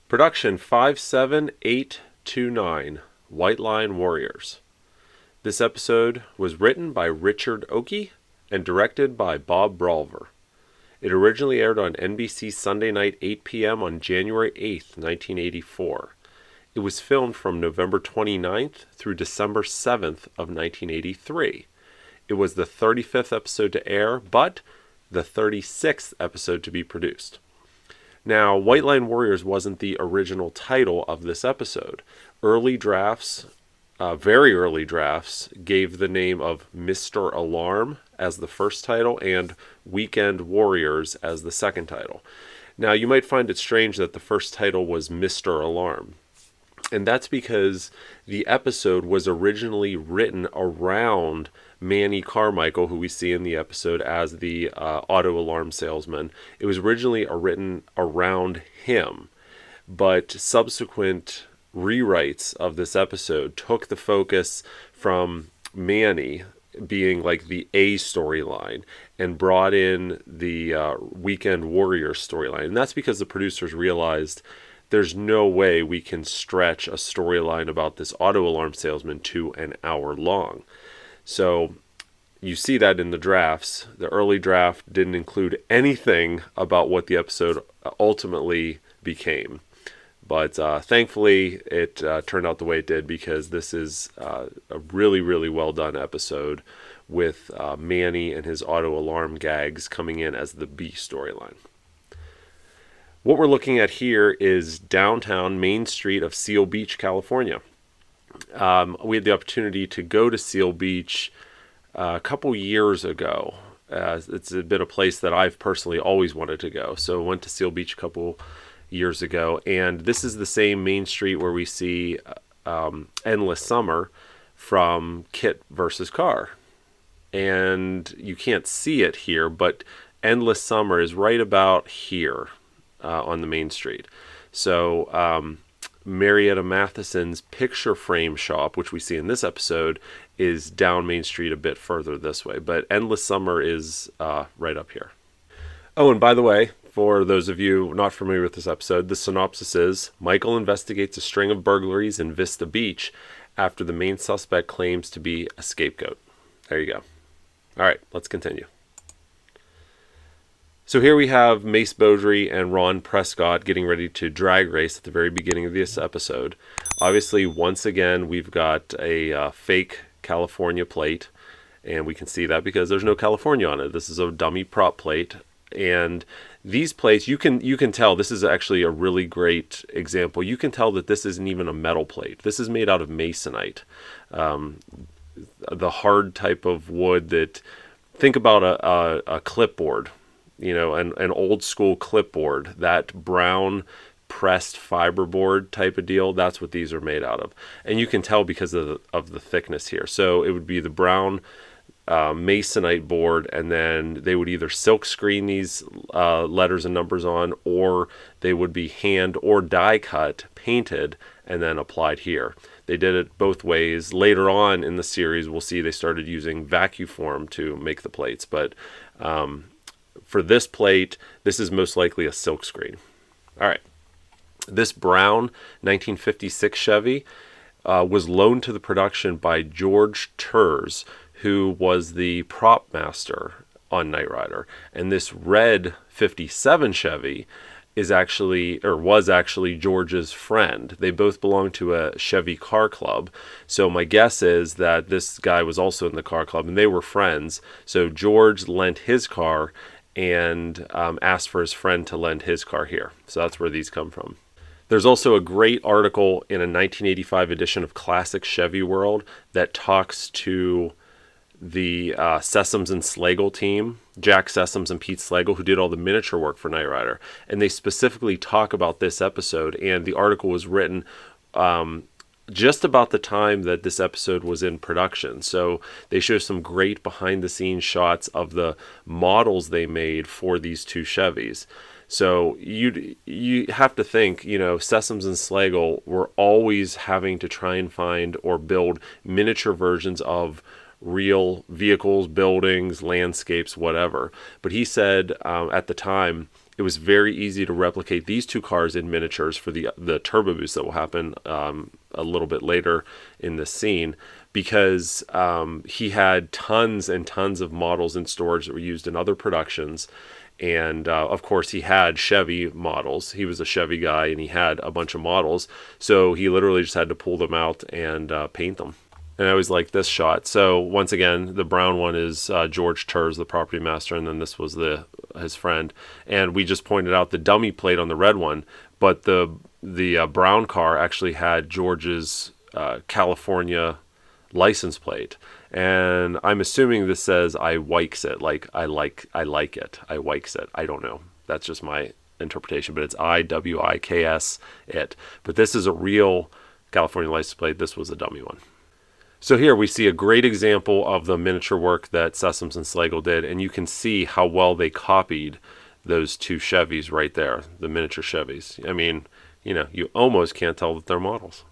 Production 57829, White Line Warriors. This episode was written by Richard Oakey and directed by Bob Brawlver. It originally aired on NBC Sunday night 8 p.m. on January 8th, 1984. It was filmed from November 29th through December 7th of 1983. It was the 35th episode to air, but the 36th episode to be produced. Now, White Line Warriors wasn't the original title of this episode. Early drafts, very early drafts, gave the name of Mr. Alarm as the first title and Weekend Warriors as the second title. Now, you might find it strange that the first title was Mr. Alarm. And that's because the episode was originally written around Manny Carmichael, who we see in the episode as the auto alarm salesman. It was originally written around him, but subsequent rewrites of this episode took the focus from Manny being like the A storyline and brought in the Weekend Warrior storyline. And that's because the producers realized there's no way we can stretch a storyline about this auto alarm salesman to an hour long. So you see that in the drafts. The early draft didn't include anything about what the episode ultimately became. But thankfully, it turned out the way it did, because this is a really, really well done episode with Manny and his auto alarm gags coming in as the B storyline. What we're looking at here is downtown Main Street of Seal Beach, California. We had the opportunity to go to Seal Beach a couple years ago. It's been a place that I've personally always wanted to go. So I went to Seal Beach a couple years ago. And this is the same Main Street where we see Endless Summer from KITT versus Car. And you can't see it here, but Endless Summer is right about here. On the Main Street. So Marietta Matheson's picture frame shop, which we see in this episode, is down Main Street a bit further this way. But Endless Summer is right up here. Oh, and by the way, for those of you not familiar with this episode, the synopsis is: Michael investigates a string of burglaries in Vista Beach after the main suspect claims to be a scapegoat. There you go. All right, let's continue. So here we have Mace Beaudry and Ron Prescott getting ready to drag race at the very beginning of this episode. Obviously, once again, we've got a fake California plate, and we can see that because there's no California on it. This is a dummy prop plate, and these plates, you can tell, this is actually a really great example. You can tell that this isn't even a metal plate. This is made out of masonite, the hard type of wood that, think about a clipboard. You know, an old school clipboard, that brown pressed fiberboard type of deal, that's what these are made out of. And you can tell because of the thickness here. So it would be the brown masonite board, and then they would either silk screen these letters and numbers on, or they would be hand or die cut, painted, and then applied here. They did it both ways. Later on in the series, we'll see they started using vacuform to make the plates, but for this plate, this is most likely a silk screen. All right. This brown 1956 Chevy was loaned to the production by George Terz, who was the prop master on Knight Rider. And this red 57 Chevy was actually George's friend. They both belonged to a Chevy car club. So my guess is that this guy was also in the car club, and they were friends. So George lent his car and asked for his friend to lend his car here. So that's where these come from. There's also a great article in a 1985 edition of Classic Chevy World that talks to the Sessoms and Slagle team, Jack Sessoms and Pete Slagle, who did all the miniature work for Knight Rider. And they specifically talk about this episode, and the article was written just about the time that this episode was in production. So they show some great behind the scenes shots of the models they made for these two Chevys. So you have to think, Sessoms and Slagle were always having to try and find or build miniature versions of real vehicles, buildings, landscapes, whatever. But he said at the time it was very easy to replicate these two cars in miniatures for the turbo boost that will happen a little bit later in the scene, because he had tons and tons of models in storage that were used in other productions. And of course, he had Chevy models. He was a Chevy guy, and he had a bunch of models. So he literally just had to pull them out and paint them. And I always like this shot. So once again, the brown one is George Turs, the property master, and then this was his friend. And we just pointed out the dummy plate on the red one, but the brown car actually had George's California license plate. And I'm assuming this says I wikes it, like I like it, I wikes it. I don't know. That's just my interpretation, but it's IWIKS it. But this is a real California license plate. This was a dummy one. So here we see a great example of the miniature work that Sessoms and Slagle did, and you can see how well they copied those two Chevys right there, the miniature Chevys. I mean, you almost can't tell that they're models.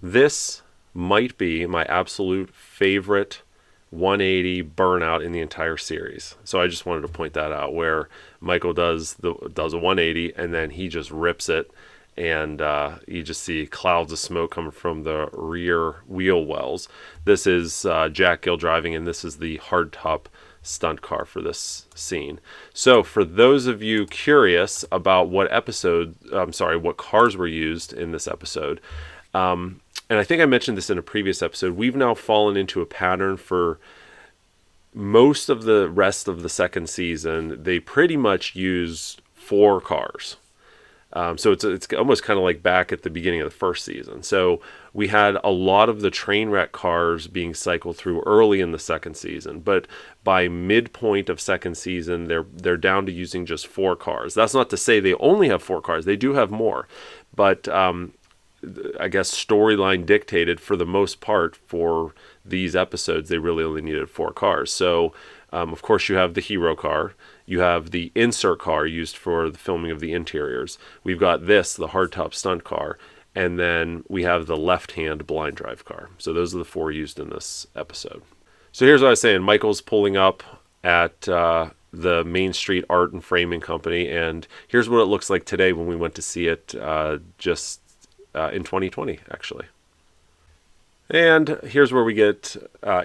This might be my absolute favorite 180 burnout in the entire series. So I just wanted to point that out, where Michael does a 180 and then he just rips it, and you just see clouds of smoke coming from the rear wheel wells. This is Jack Gill driving, and this is the hardtop stunt car for this scene. So for those of you curious about what cars were used in this episode, and I think I mentioned this in a previous episode, we've now fallen into a pattern for most of the rest of the second season. They pretty much use 4 cars. So it's almost kind of like back at the beginning of the first season. So we had a lot of the train wreck cars being cycled through early in the second season, but by midpoint of second season, they're down to using just 4 cars. That's not to say they only have 4 cars. They do have more, but I guess storyline dictated, for the most part, for these episodes, they really only needed 4 cars. So of course you have the hero car. You have the insert car used for the filming of the interiors. We've got the hardtop stunt car, and then we have the left-hand blind drive car. So those are the 4 used in this episode. So here's what I was saying. Michael's pulling up at the Main Street Art and Framing Company, and here's what it looks like today when we went to see it just in 2020, actually. And here's where we get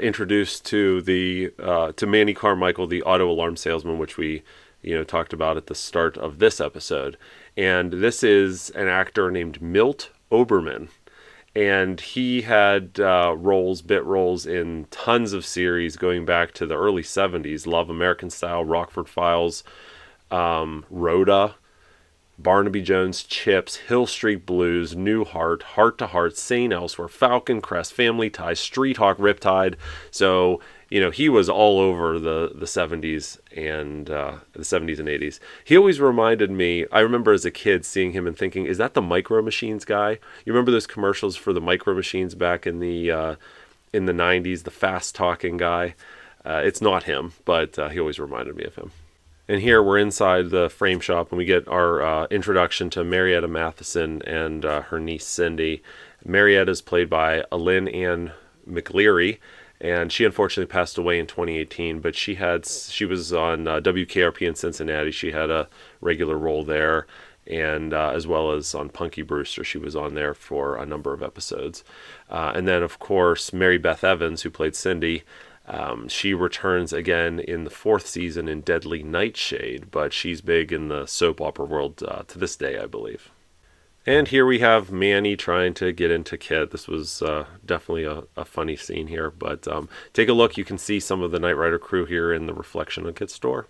introduced to to Manny Carmichael, the auto alarm salesman, which we talked about at the start of this episode. And this is an actor named Milt Oberman, and he had bit roles in tons of series going back to the early 70s: Love American Style, Rockford Files, Rhoda, Barnaby Jones, Chips, Hill Street Blues, Newhart, Heart to Heart, St. Elsewhere, Falcon Crest, Family Ties, Street Hawk, Riptide. So, he was all over the 70s and the 70s and 80s. He always reminded me, I remember as a kid seeing him and thinking, is that the Micro Machines guy? You remember those commercials for the Micro Machines back in the 90s, the fast talking guy? It's not him, but he always reminded me of him. And here we're inside the frame shop, and we get our introduction to Marietta Matheson and her niece Cindy. Marietta is played by Alyn Ann McLeary, and she unfortunately passed away in 2018. But she was on WKRP in Cincinnati. She had a regular role there, and as well as on Punky Brewster, she was on there for a number of episodes. And then of course Mary Beth Evans, who played Cindy. She returns again in the 4th season in Deadly Nightshade, but she's big in the soap opera world to this day, I believe. And here we have Manny trying to get into Kit. This was definitely a funny scene here, but take a look. You can see some of the Knight Rider crew here in the reflection of Kit's store.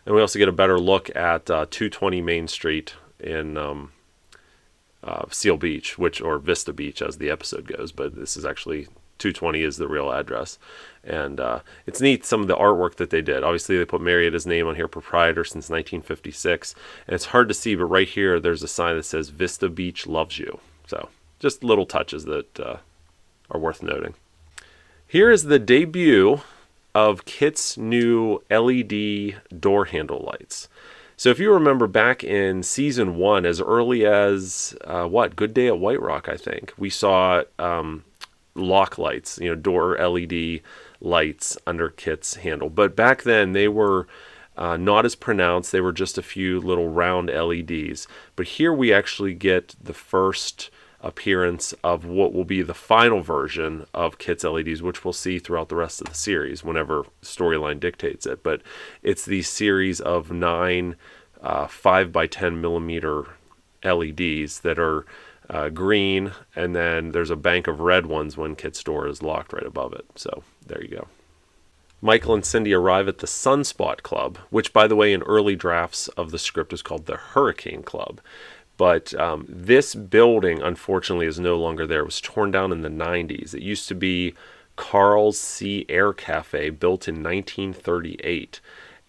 And we also get a better look at 220 Main Street in Seal Beach, or Vista Beach as the episode goes, but this is actually 220 is the real address. And it's neat, some of the artwork that they did. Obviously they put Marietta's name on here, proprietor since 1956, and it's hard to see, but right here there's a sign that says Vista Beach loves you. So just little touches that are worth noting. Here is the debut of Kit's new LED door handle lights. So if you remember back in season 1, as early as Good Day at White Rock, I think we saw lock lights, door LED lights under KITT's handle. But back then they were not as pronounced. They were just a few little round LEDs. But here we actually get the first appearance of what will be the final version of KITT's LEDs, which we'll see throughout the rest of the series whenever storyline dictates it. But it's these series of 9 5 by 10 millimeter LEDs that are green, and then there's a bank of red ones when KITT's door is locked right above it. So there you go. Michael and Cindy arrive at the Sunspot Club, which, by the way, in early drafts of the script is called the Hurricane Club. But this building, unfortunately, is no longer there. It was torn down in the 90s. It used to be Carl's Sea Air Cafe, built in 1938.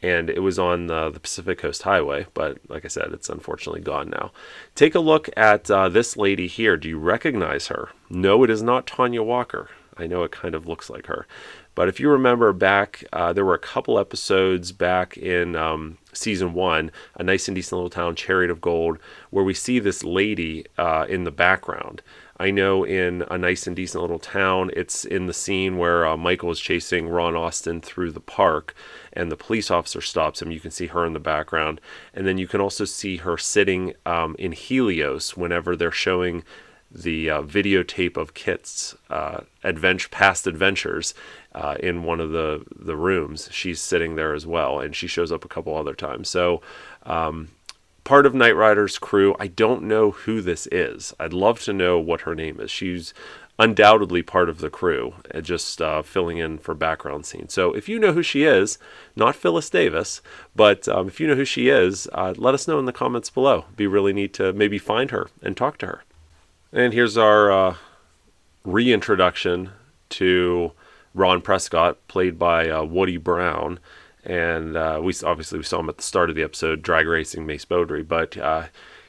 And it was on the Pacific Coast Highway. But like I said, it's unfortunately gone now. Take a look at this lady here. Do you recognize her? No, it is not Tanya Walker. I know it kind of looks like her. But if you remember back, there were a couple episodes back in season 1, A Nice and Decent Little Town, Chariot of Gold, where we see this lady in the background. I know in A Nice and Decent Little Town, it's in the scene where Michael is chasing Ron Austin through the park, and the police officer stops him. You can see her in the background. And then you can also see her sitting in Helios whenever they're showing the videotape of KITT's past adventures in one of the rooms. She's sitting there as well, and she shows up a couple other times. So part of Knight Rider's crew. I don't know who this is. I'd love to know what her name is. She's undoubtedly part of the crew, just filling in for background scenes. So if you know who she is, not Phyllis Davis, but if you know who she is, let us know in the comments below. It'd be really neat to maybe find her and talk to her. And here's our reintroduction to Ron Prescott, played by Woody Brown. And we saw him at the start of the episode, drag racing Mace Beaudry. But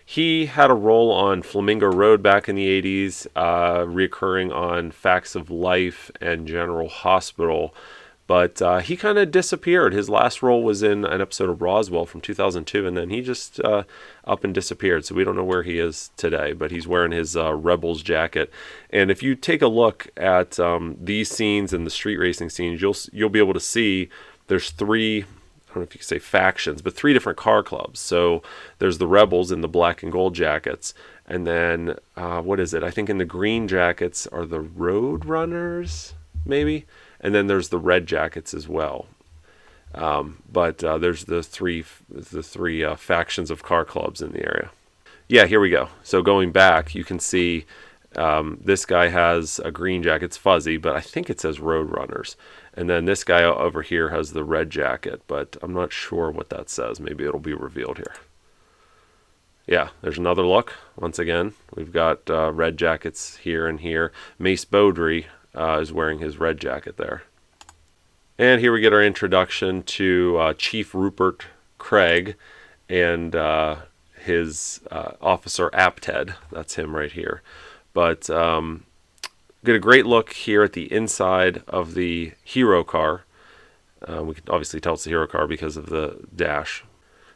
he had a role on Flamingo Road back in the 80s, reoccurring on Facts of Life and General Hospital. But he kind of disappeared. His last role was in an episode of Roswell from 2002, and then he just up and disappeared. So we don't know where he is today, but he's wearing his Rebels jacket. And if you take a look at these scenes and the street racing scenes, you'll be able to see there's 3, I don't know if you can say factions, but 3 different car clubs. So there's the Rebels in the black and gold jackets. And then, what is it? I think in the green jackets are the Road Runners, maybe? And then there's the red jackets as well. But there's the three factions of car clubs in the area. Yeah, here we go. So going back, you can see this guy has a green jacket. It's fuzzy, but I think it says Road Runners. And then this guy over here has the red jacket, but I'm not sure what that says. Maybe it'll be revealed here. Yeah, there's another look. Once again, we've got red jackets here and here. Mace Beaudry is wearing his red jacket there. And here we get our introduction to Chief Rupert Craig and his officer Apted. That's him right here. But get a great look here at the inside of the hero car. We can obviously tell it's the hero car because of the dash.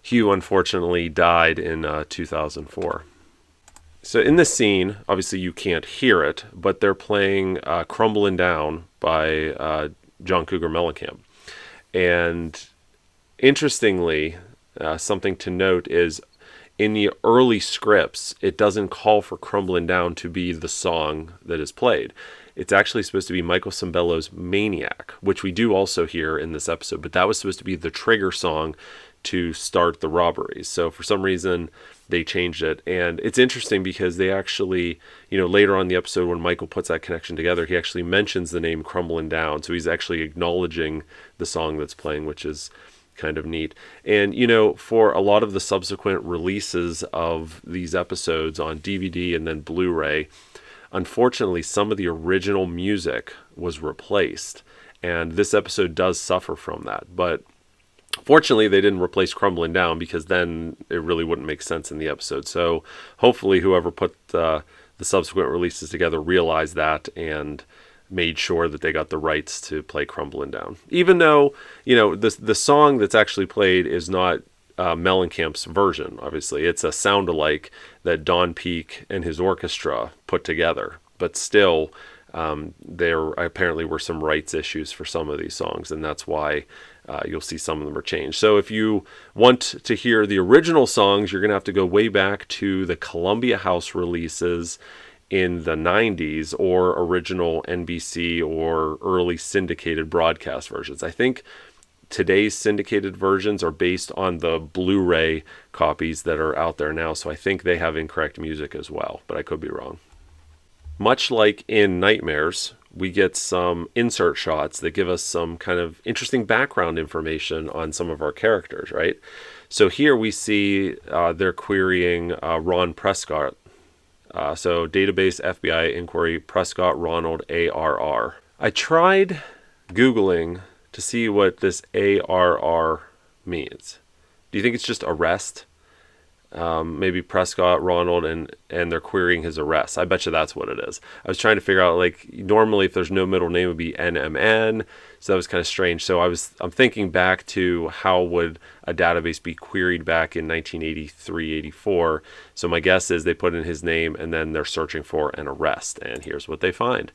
Hugh unfortunately died in 2004. So in this scene, obviously you can't hear it, but they're playing Crumbling Down by John Cougar Mellencamp. And interestingly, something to note is in the early scripts, it doesn't call for Crumbling Down to be the song that is played. It's actually supposed to be Michael Sembello's Maniac, which we do also hear in this episode, but that was supposed to be the trigger song to start the robberies. So for some reason, they changed it. And it's interesting because they actually, later on in the episode when Michael puts that connection together, he actually mentions the name Crumbling Down. So he's actually acknowledging the song that's playing, which is kind of neat. And, for a lot of the subsequent releases of these episodes on DVD and then Blu-ray, unfortunately, some of the original music was replaced. And this episode does suffer from that. But fortunately, they didn't replace Crumbling Down because then it really wouldn't make sense in the episode. So hopefully whoever put the subsequent releases together realized that and made sure that they got the rights to play Crumbling Down. Even though, the song that's actually played is not Mellencamp's version, obviously. It's a sound-alike that Don Peake and his orchestra put together. But still, There apparently were some rights issues for some of these songs, and that's why you'll see some of them are changed. So if you want to hear the original songs, you're going to have to go way back to the Columbia House releases in the 90s, or original NBC or early syndicated broadcast versions. I think today's syndicated versions are based on the Blu-ray copies that are out there now, so I think they have incorrect music as well, but I could be wrong. Much like in Nightmares, we get some insert shots that give us some kind of interesting background information on some of our characters, right? So here we see they're querying Ron Prescott. So database FBI inquiry Prescott Ronald ARR. I tried Googling to see what this ARR means. Do you think it's just arrest? Maybe Prescott Ronald and they're querying his arrest. I bet you that's what it is. I was trying to figure out, like, normally if there's no middle name it would be NMN, so that was kind of strange. So I'm thinking back to how would a database be queried back in 1983, 84. So my guess is they put in his name and then they're searching for an arrest, and here's what they find.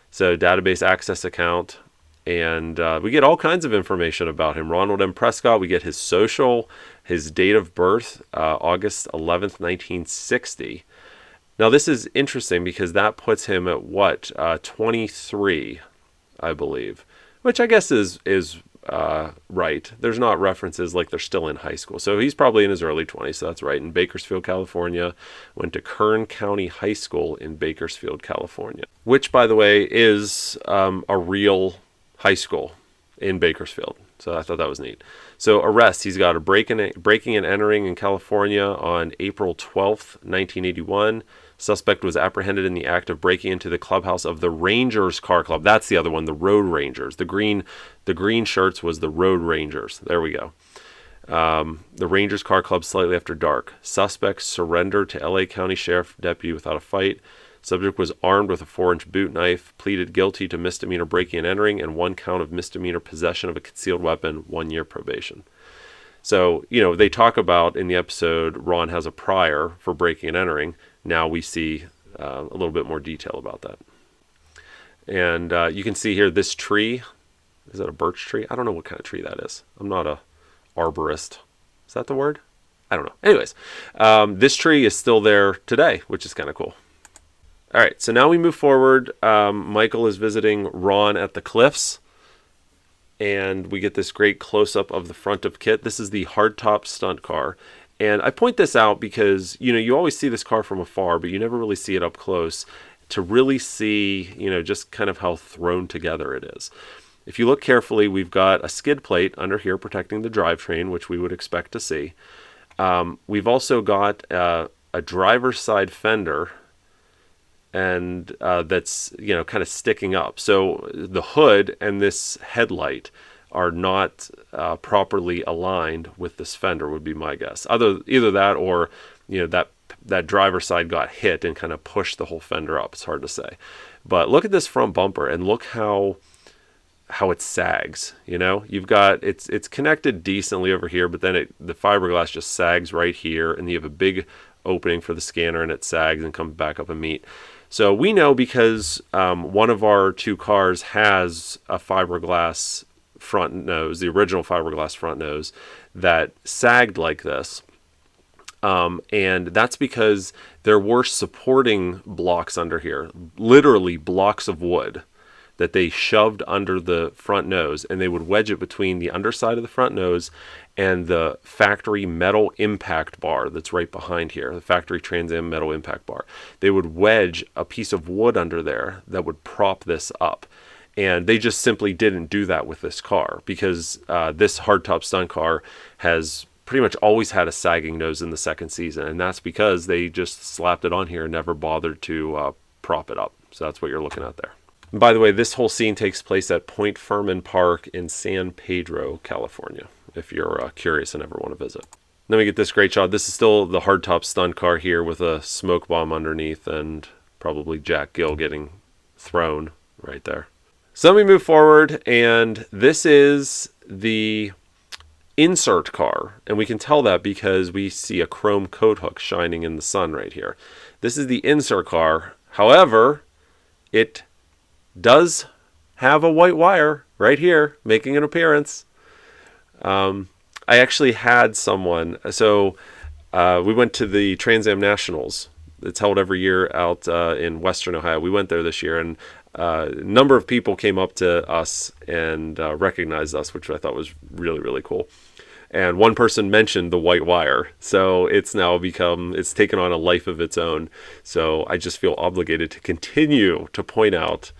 So database access account, and we get all kinds of information about him. Ronald M. Prescott, we get his social, his date of birth, August 11th, 1960. Now this is interesting because that puts him at what, 23, I believe, which I guess is right. There's not references like they're still in high school. So he's probably in his early 20s, so that's right. In Bakersfield, California, went to Kern County High School in Bakersfield, California, which, by the way, is a real high school in Bakersfield. So I thought that was neat. So arrest, he's got a breaking and entering in California on April 12th, 1981. Suspect was apprehended in the act of breaking into the clubhouse of the Rangers Car Club. That's the other one, the Road Rangers. The green shirts was the Road Rangers. There we go. The Rangers Car Club slightly after dark. Suspect surrendered to LA County Sheriff Deputy without a fight. Subject was armed with a 4-inch boot knife, pleaded guilty to misdemeanor breaking and entering and 1 count of misdemeanor possession of a concealed weapon, 1 year probation. So, they talk about in the episode Ron has a prior for breaking and entering. Now we see a little bit more detail about that. And you can see here this tree. Is that a birch tree? I don't know what kind of tree that is. I'm not a arborist. Is that the word? I don't know. Anyways, this tree is still there today, which is kind of cool. All right, so now we move forward. Michael is visiting Ron at the cliffs, and we get this great close-up of the front of KITT. This is the hardtop stunt car, and I point this out because, you always see this car from afar, but you never really see it up close to really see, just kind of how thrown together it is. If you look carefully, we've got a skid plate under here protecting the drivetrain, which we would expect to see. We've also got a driver's side fender, and that's kind of sticking up. So the hood and this headlight are not properly aligned with this fender, would be my guess. Either that or that driver's side got hit and kind of pushed the whole fender up. It's hard to say, but look at this front bumper and look how it sags. You've got it's connected decently over here, but then the fiberglass just sags right here, and you have a big opening for the scanner, and it sags and comes back up and meet. So we know because one of our two cars has a fiberglass front nose, the original fiberglass front nose, that sagged like this. And that's because there were supporting blocks under here, literally blocks of wood that they shoved under the front nose, and they would wedge it between the underside of the front nose and the factory metal impact bar that's right behind here, the factory Trans Am metal impact bar. They would wedge a piece of wood under there that would prop this up. And they just simply didn't do that with this car because this hardtop stunt car has pretty much always had a sagging nose in the second season. And that's because they just slapped it on here and never bothered to prop it up. So that's what you're looking at there. And by the way, this whole scene takes place at Point Furman Park in San Pedro, California, if you're curious and ever want to visit. Then we get this great shot. This is still the hardtop stunt car here with a smoke bomb underneath and probably Jack Gill getting thrown right there. So then we move forward, and this is the insert car. And we can tell that because we see a chrome coat hook shining in the sun right here. This is the insert car. However, it does have a white wire right here making an appearance. I actually had someone, so we went to the Trans Am Nationals. It's held every year out in Western Ohio. We went there this year, and a number of people came up to us and recognized us, which I thought was really, really cool. And one person mentioned the white wire, so it's taken on a life of its own. So I just feel obligated to continue to point out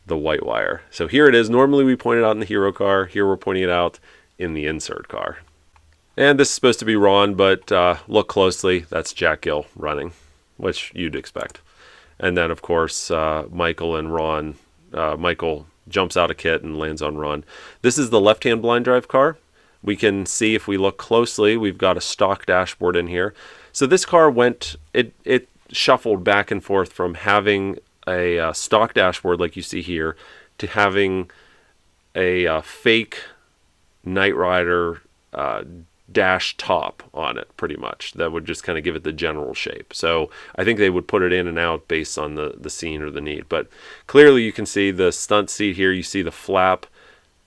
the white wire. So here it is. Normally we point it out in the hero car. Here we're pointing it out in the insert car. And this is supposed to be Ron, but look closely. That's Jack Gill running, which you'd expect. And then, of course, Michael and Ron. Michael jumps out of KITT and lands on Ron. This is the left-hand blind drive car. We can see if we look closely, we've got a stock dashboard in here. So this car it shuffled back and forth from having a stock dashboard like you see here to having a fake Knight Rider dash top on it, pretty much. That would just kind of give it the general shape. So I think they would put it in and out based on the scene or the need. But clearly you can see the stunt seat here. You see the flap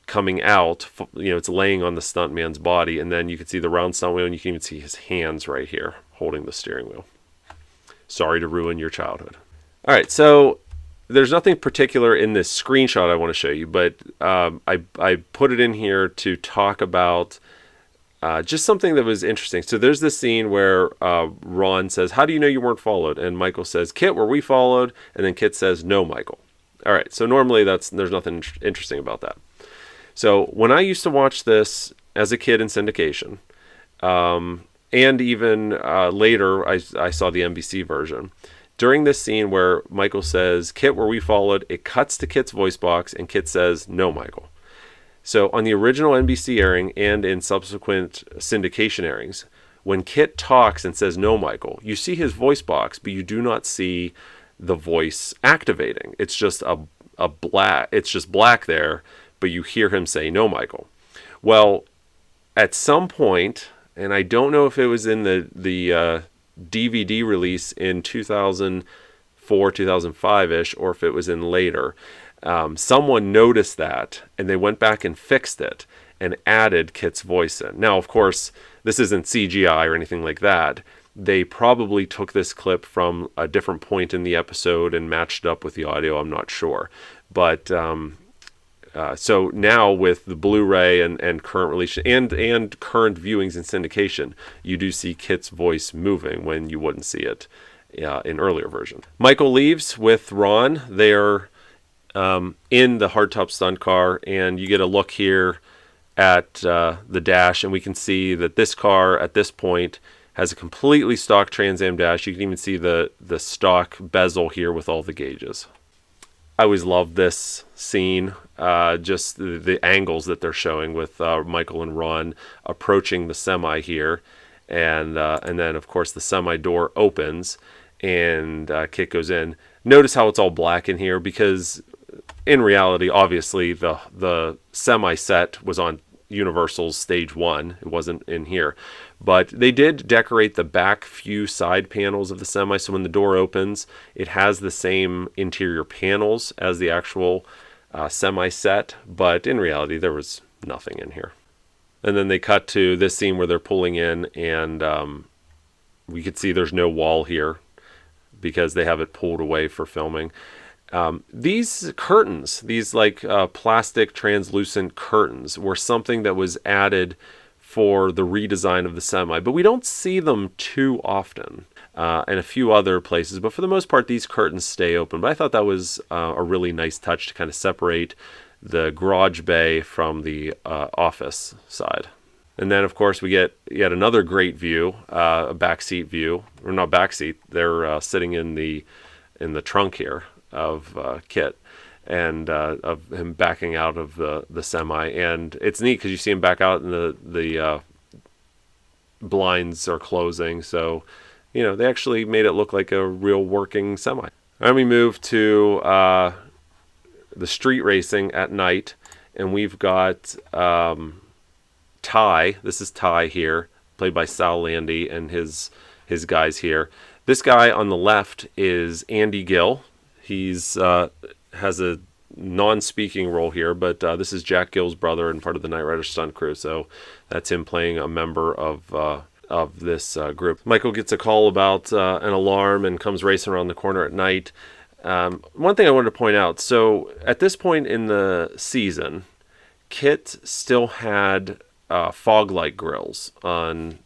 coming out, it's laying on the stuntman's body, and then you can see the round stunt wheel, and you can even see his hands right here holding the steering wheel. Sorry to ruin your childhood. All right, so there's nothing particular in this screenshot I want to show you, but I put it in here to talk about just something that was interesting. So there's this scene where Ron says, "How do you know you weren't followed?" And Michael says, "KITT, were we followed?" And then KITT says, "No, Michael." All right, so normally there's nothing interesting about that. So when I used to watch this as a kid in syndication, and even later I saw the NBC version, during this scene where Michael says, "KITT, were we followed?" it cuts to KITT's voice box, and KITT says, "No, Michael." So on the original NBC airing and in subsequent syndication airings, when KITT talks and says, "No, Michael," you see his voice box, but you do not see the voice activating. It's just it's just black there, but you hear him say, "No, Michael." Well, at some point, and I don't know if it was in the DVD release in 2004, 2005-ish, or if it was in later, someone noticed that, and they went back and fixed it and added KITT's voice in. Now, of course, this isn't CGI or anything like that. They probably took this clip from a different point in the episode and matched it up with the audio. I'm not sure. But so now with the Blu-ray and current release and current viewings in syndication, you do see KITT's voice moving when you wouldn't see it in earlier version. Michael leaves with Ron. They're in the hardtop stunt car, and you get a look here at the dash, and we can see that this car at this point has a completely stock Trans Am dash. You can even see the stock bezel here with all the gauges. I always love this scene, just the angles that they're showing with Michael and Ron approaching the semi here, and then of course the semi door opens and KITT goes in. Notice how it's all black in here, because in reality, obviously the semi set was on Universal's stage 1. It wasn't in here, but they did decorate the back few side panels of the semi, so when the door opens, it has the same interior panels as the actual semi set, but in reality there was nothing in here. And then they cut to this scene where they're pulling in, and we could see there's no wall here because they have it pulled away for filming. These curtains, these like plastic translucent curtains, were something that was added for the redesign of the semi, but we don't see them too often, and a few other places, but for the most part these curtains stay open. But I thought that was a really nice touch to kind of separate the garage bay from the office side. And then of course we get yet another great view, a backseat view, or not backseat, they're sitting in the trunk here of KITT, and of him backing out of the semi, and it's neat because you see him back out and the blinds are closing, so they actually made it look like a real working semi. And we move to the street racing at night, and we've got Ty. This is Ty here, played by Sal Landy, and his guys here. This guy on the left is Andy Gill. He's has a non-speaking role here, but this is Jack Gill's brother and part of the Knight Rider stunt crew, so that's him playing a member of this group. Michael gets a call about an alarm and comes racing around the corner at night. One thing I wanted to point out, so at this point in the season, KITT still had fog light grills on,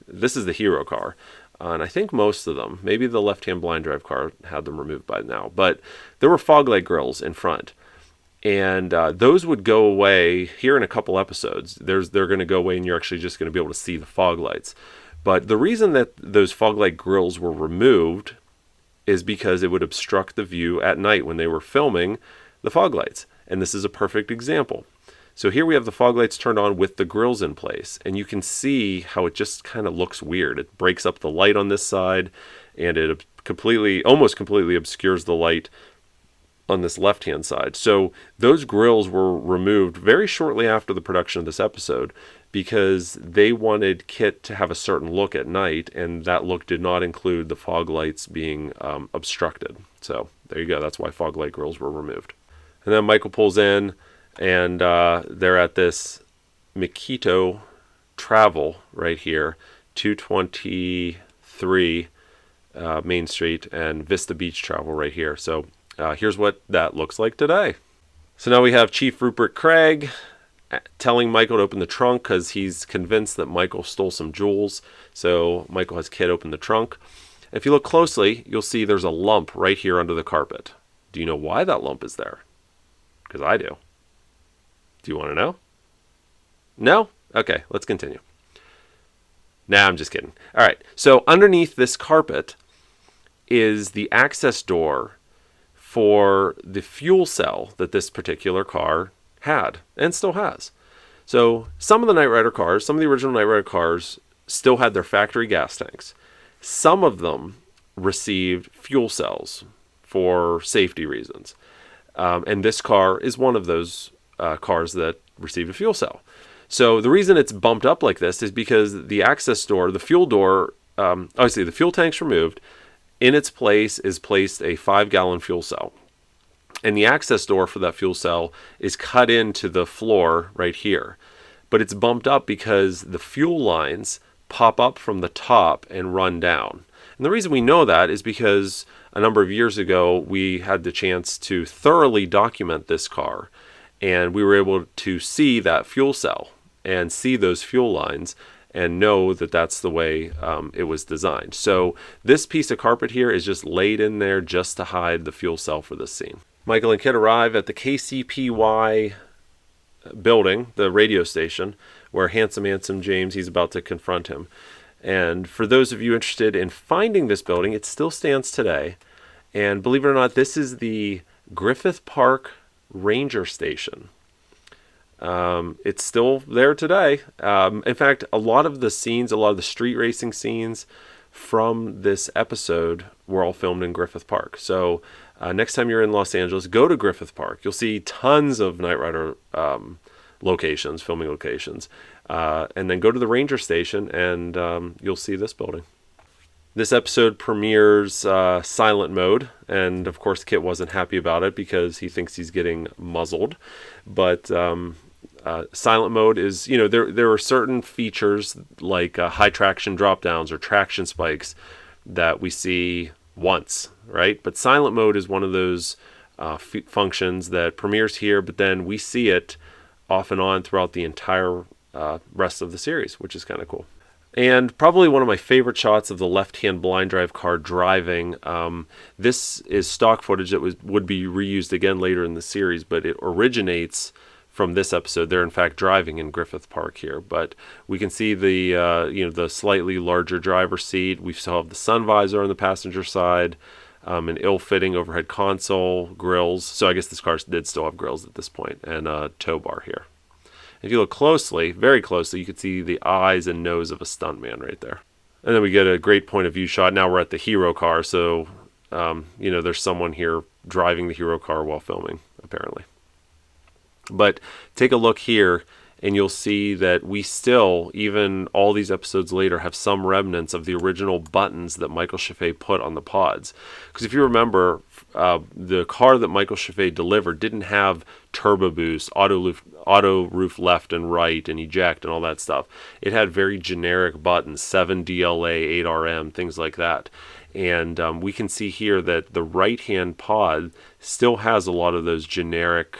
this is the hero car, and I think most of them, maybe the left-hand blind drive car had them removed by now, but there were fog light grills in front. And those would go away here in a couple episodes. They're going to go away and you're actually just going to be able to see the fog lights. But the reason that those fog light grills were removed is because it would obstruct the view at night when they were filming the fog lights. And this is a perfect example. So here we have the fog lights turned on with the grills in place. And you can see how it just kind of looks weird. It breaks up the light on this side and it almost completely obscures the light on this left-hand side. So those grills were removed very shortly after the production of this episode because they wanted KITT to have a certain look at night, and that look did not include the fog lights being obstructed. So there you go. That's why fog light grills were removed. And then Michael pulls in, and they're at this Mikito Travel right here, 223 Main Street, and Vista Beach Travel right here. So here's what that looks like today. So now we have Chief Rupert Craig telling Michael to open the trunk because he's convinced that Michael stole some jewels. So Michael has KITT open the trunk. If you look closely, you'll see there's a lump right here under the carpet. Do you know why that lump is there? Because I do. Do you want to know? No? Okay, let's continue. Nah, I'm just kidding. All right, so underneath this carpet is the access door for the fuel cell that this particular car had and still has. So some of the Knight Rider cars, some of the original Knight Rider cars still had their factory gas tanks. Some of them received fuel cells for safety reasons. And this car is one of those cars that received a fuel cell. So the reason it's bumped up like this is because the access door, the fuel door, obviously the fuel tank's removed. In its place is placed a 5-gallon fuel cell. And the access door for that fuel cell is cut into the floor right here. But it's bumped up because the fuel lines pop up from the top and run down. And the reason we know that is because a number of years ago, we had the chance to thoroughly document this car. And we were able to see that fuel cell and see those fuel lines and know that that's the way it was designed. So this piece of carpet here is just laid in there just to hide the fuel cell for this scene. Michael and KITT arrive at the KCPY building, the radio station, where Handsome James, he's about to confront him. And for those of you interested in finding this building, it still stands today. And believe it or not, this is the Griffith Park Ranger Station. It's still there today. In fact, a lot of the scenes, a lot of the street racing scenes from this episode were all filmed in Griffith Park. So next time you're in Los Angeles, go to Griffith Park. You'll see tons of Knight Rider locations, filming locations. And then go to the Ranger Station and you'll see this building. This episode premieres silent mode, and of course KITT wasn't happy about it because he thinks he's getting muzzled. But silent mode is, there are certain features like high traction drop downs or traction spikes that we see once, right? But silent mode is one of those functions that premieres here, but then we see it off and on throughout the entire rest of the series, which is kind of cool. And probably one of my favorite shots of the left-hand blind drive car driving. This is stock footage that would be reused again later in the series, but it originates from this episode. They're in fact driving in Griffith Park here, but we can see the the slightly larger driver's seat. We still have the sun visor on the passenger side, an ill-fitting overhead console, grills. So I guess this car did still have grills at this point, and a tow bar here. If you look closely, very closely, you can see the eyes and nose of a stuntman right there. And then we get a great point of view shot. Now we're at the hero car, so there's someone here driving the hero car while filming, apparently. But take a look here and you'll see that we still, even all these episodes later, have some remnants of the original buttons that Michael Chaffee put on the pods. Because if you remember, the car that Michael Chaffee delivered didn't have turbo boost, auto roof left and right, and eject and all that stuff. It had very generic buttons, 7DLA, 8RM, things like that. And we can see here that the right-hand pod still has a lot of those generic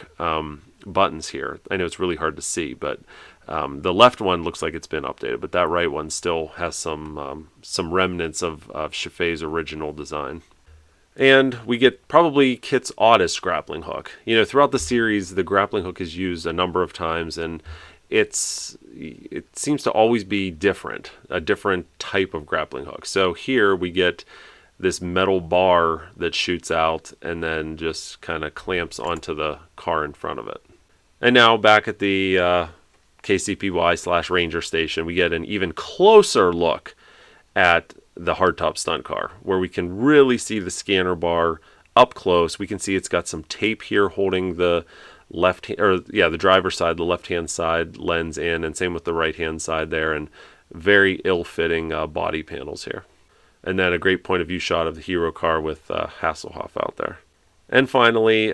buttons here. I know it's really hard to see, but the left one looks like it's been updated, but that right one still has some remnants of Chaffee's original design. And we get probably KITT's oddest grappling hook. Throughout the series, the grappling hook is used a number of times, and it seems to always be different, a different type of grappling hook. So here we get this metal bar that shoots out and then just kind of clamps onto the car in front of it. And now back at the KCPY/Ranger station, we get an even closer look at the hardtop stunt car, where we can really see the scanner bar up close. We can see it's got some tape here holding the the driver's side, the left-hand side lens in, and same with the right-hand side there, and very ill-fitting body panels here. And then a great point of view shot of the hero car with Hasselhoff out there. And finally,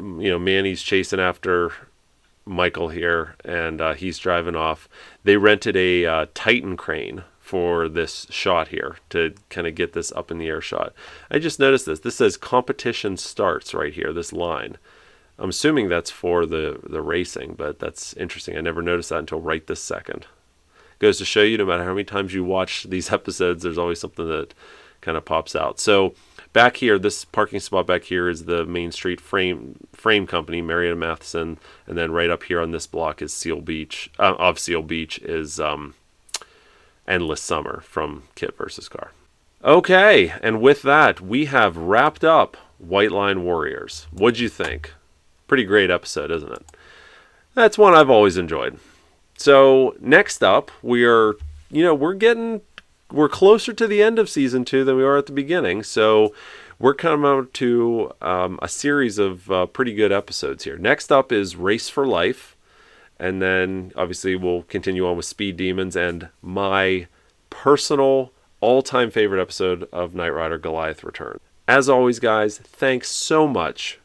Manny's chasing after Michael here, and he's driving off. They rented a Titan crane for this shot here to kind of get this up in the air shot. I just noticed this. This says competition starts right here, this line. I'm assuming that's for the racing, but that's interesting. I never noticed that until right this second. Goes to show you, no matter how many times you watch these episodes, there's always something that kind of pops out. So back here, this parking spot back here is the Main Street Frame Company, Marietta Matheson, and then right up here on this block is Seal Beach. Seal Beach is Endless Summer from KITT vs. Car. Okay, and with that, we have wrapped up White Line Warriors. What'd you think? Pretty great episode, isn't it? That's one I've always enjoyed. So next up, we're closer to the end of season 2 than we are at the beginning. So we're coming out to a series of pretty good episodes here. Next up is Race for Life. And then obviously we'll continue on with Speed Demons and my personal all-time favorite episode of Knight Rider Goliath Return. As always, guys, thanks so much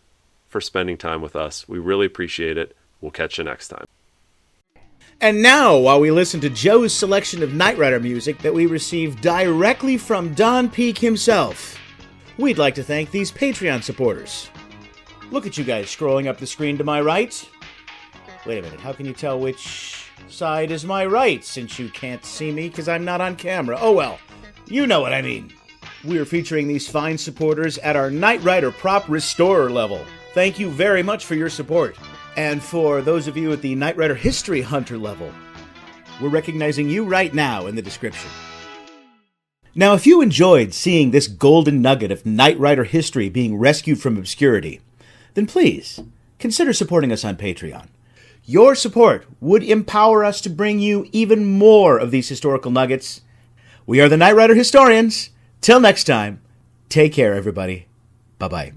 for spending time with us. We really appreciate it. We'll catch you next time. And now, while we listen to Joe's selection of Knight Rider music that we received directly from Don Peake himself, we'd like to thank these Patreon supporters. Look at you guys scrolling up the screen to my right. Wait a minute, how can you tell which side is my right, since you can't see me because I'm not on camera? Oh well, you know what I mean. We're featuring these fine supporters at our Knight Rider Prop Restorer level. Thank you very much for your support. And for those of you at the Knight Rider History Hunter level, we're recognizing you right now in the description. Now, if you enjoyed seeing this golden nugget of Knight Rider history being rescued from obscurity, then please consider supporting us on Patreon. Your support would empower us to bring you even more of these historical nuggets. We are the Knight Rider Historians. Till next time, take care, everybody. Bye-bye.